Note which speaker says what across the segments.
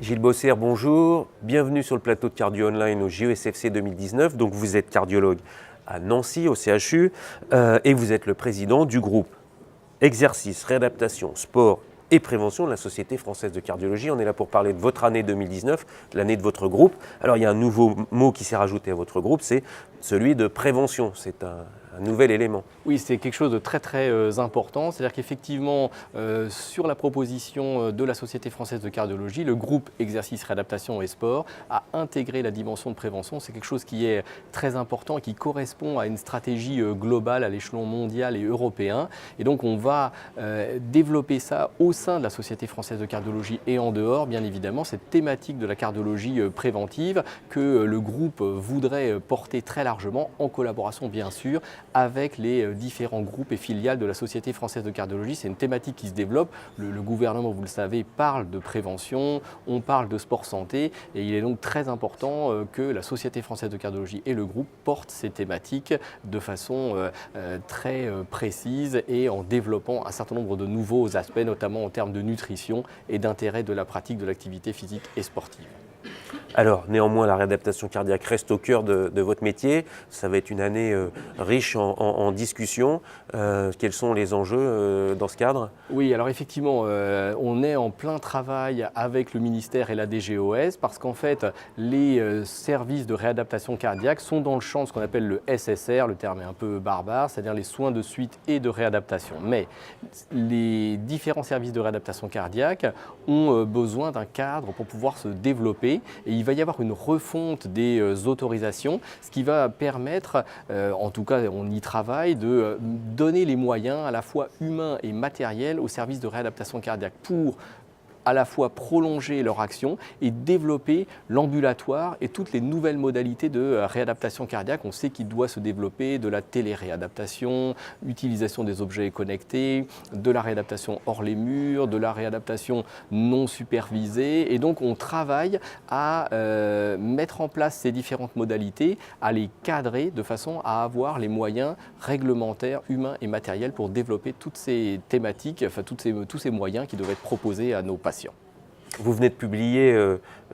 Speaker 1: Gilles Bosser, bonjour. Bienvenue sur le plateau de Cardio Online au JESFC 2019. Donc vous êtes cardiologue à Nancy, au CHU, et vous êtes le président du groupe Exercice, Réadaptation, Sport et Prévention de la Société Française de Cardiologie. On est là pour parler de votre année 2019, l'année de votre groupe. Alors il y a un nouveau mot qui s'est rajouté à votre groupe, c'est celui de prévention. C'est un nouvel élément.
Speaker 2: Oui, c'est quelque chose de très important. C'est-à-dire qu'effectivement, sur la proposition de la Société Française de Cardiologie, le groupe Exercice, Réadaptation et Sport a intégré la dimension de prévention. C'est quelque chose qui est très important et qui correspond à une stratégie globale à l'échelon mondial et européen. Et donc, on va développer ça au sein de la Société Française de Cardiologie et en dehors, bien évidemment, cette thématique de la cardiologie préventive que le groupe voudrait porter très largement en collaboration, bien sûr, avec les différents groupes et filiales de la Société Française de Cardiologie. C'est une thématique qui se développe. Le gouvernement, vous le savez, parle de prévention, on parle de sport santé et il est donc très important que la Société Française de Cardiologie et le groupe portent ces thématiques de façon très précise et en développant un certain nombre de nouveaux aspects, notamment en termes de nutrition et d'intérêt de la pratique de l'activité physique et sportive.
Speaker 1: Alors, néanmoins, la réadaptation cardiaque reste au cœur de votre métier. Ça va être une année riche en discussions. Quels sont les enjeux dans ce cadre?
Speaker 2: Oui, alors effectivement, on est en plein travail avec le ministère et la DGOS parce qu'en fait, les services de réadaptation cardiaque sont dans le champ de ce qu'on appelle le SSR, le terme est un peu barbare, c'est-à-dire les soins de suite et de réadaptation. Mais les différents services de réadaptation cardiaque ont besoin d'un cadre pour pouvoir se développer. Et il va y avoir une refonte des autorisations, ce qui va permettre, en tout cas on y travaille, de donner les moyens à la fois humains et matériels aux services de réadaptation cardiaque pour à la fois prolonger leur action et développer l'ambulatoire et toutes les nouvelles modalités de réadaptation cardiaque. On sait qu'il doit se développer de la téléréadaptation, l'utilisation des objets connectés, de la réadaptation hors les murs, de la réadaptation non supervisée. Et donc on travaille à mettre en place ces différentes modalités, à les cadrer de façon à avoir les moyens réglementaires, humains et matériels pour développer toutes ces thématiques, enfin tous ces moyens qui doivent être proposés à nos patients.
Speaker 1: Vous venez de publier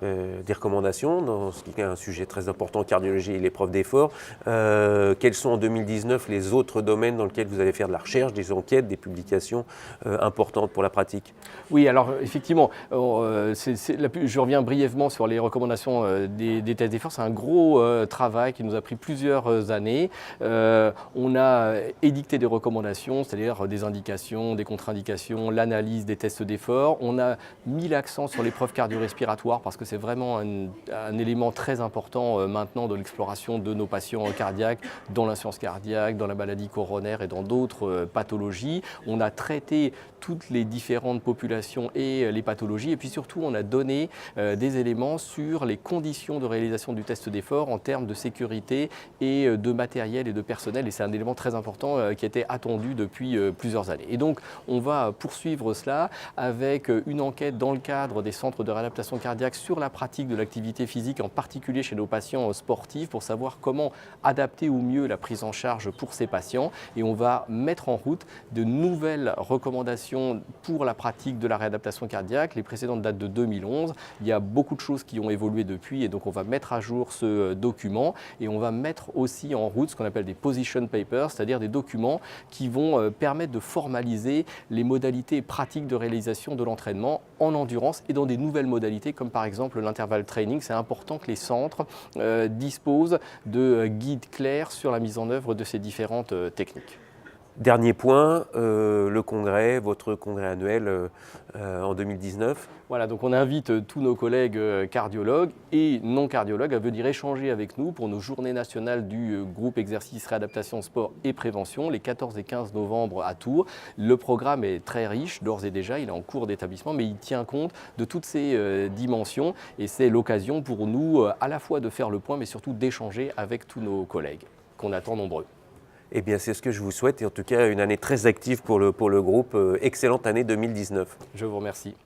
Speaker 1: des recommandations dans ce qui est un sujet très important en cardiologie et l'épreuve d'effort. Quels sont en 2019 les autres domaines dans lesquels vous allez faire de la recherche, des enquêtes, des publications importantes pour la pratique?
Speaker 2: Oui, alors effectivement, je reviens brièvement sur les recommandations des tests d'effort. C'est un gros travail qui nous a pris plusieurs années. On a édicté des recommandations, c'est-à-dire des indications, des contre-indications, l'analyse des tests d'effort. On a mis l'accent sur l'épreuve cardio-respiratoire parce que c'est vraiment un élément très important maintenant de l'exploration de nos patients cardiaques, dans l'insuffisance cardiaque, dans la maladie coronaire et dans d'autres pathologies. On a traité toutes les différentes populations et les pathologies et puis surtout on a donné des éléments sur les conditions de réalisation du test d'effort en termes de sécurité et de matériel et de personnel et c'est un élément très important qui était attendu depuis plusieurs années. Et donc on va poursuivre cela avec une enquête dans le cadre des centres de réadaptation cardiaque sur la pratique de l'activité physique, en particulier chez nos patients sportifs, pour savoir comment adapter au mieux la prise en charge pour ces patients. Et on va mettre en route de nouvelles recommandations pour la pratique de la réadaptation cardiaque. Les précédentes datent de 2011. Il y a beaucoup de choses qui ont évolué depuis et donc on va mettre à jour ce document et on va mettre aussi en route ce qu'on appelle des position papers, c'est-à-dire des documents qui vont permettre de formaliser les modalités pratiques de réalisation de l'entraînement en endurance et dans des nouvelles modalités comme par exemple l'intervalle training. C'est important que les centres disposent de guides clairs sur la mise en œuvre de ces différentes techniques.
Speaker 1: Dernier point, le congrès, votre congrès annuel en 2019.
Speaker 2: Voilà, donc on invite tous nos collègues cardiologues et non cardiologues à venir échanger avec nous pour nos journées nationales du groupe Exercice, Réadaptation, Sport et Prévention, les 14 et 15 novembre à Tours. Le programme est très riche, d'ores et déjà, il est en cours d'établissement, mais il tient compte de toutes ces dimensions et c'est l'occasion pour nous à la fois de faire le point, mais surtout d'échanger avec tous nos collègues, qu'on attend nombreux.
Speaker 1: Eh bien, c'est ce que je vous souhaite et en tout cas une année très active pour le groupe. Excellente année 2019.
Speaker 2: Je vous remercie.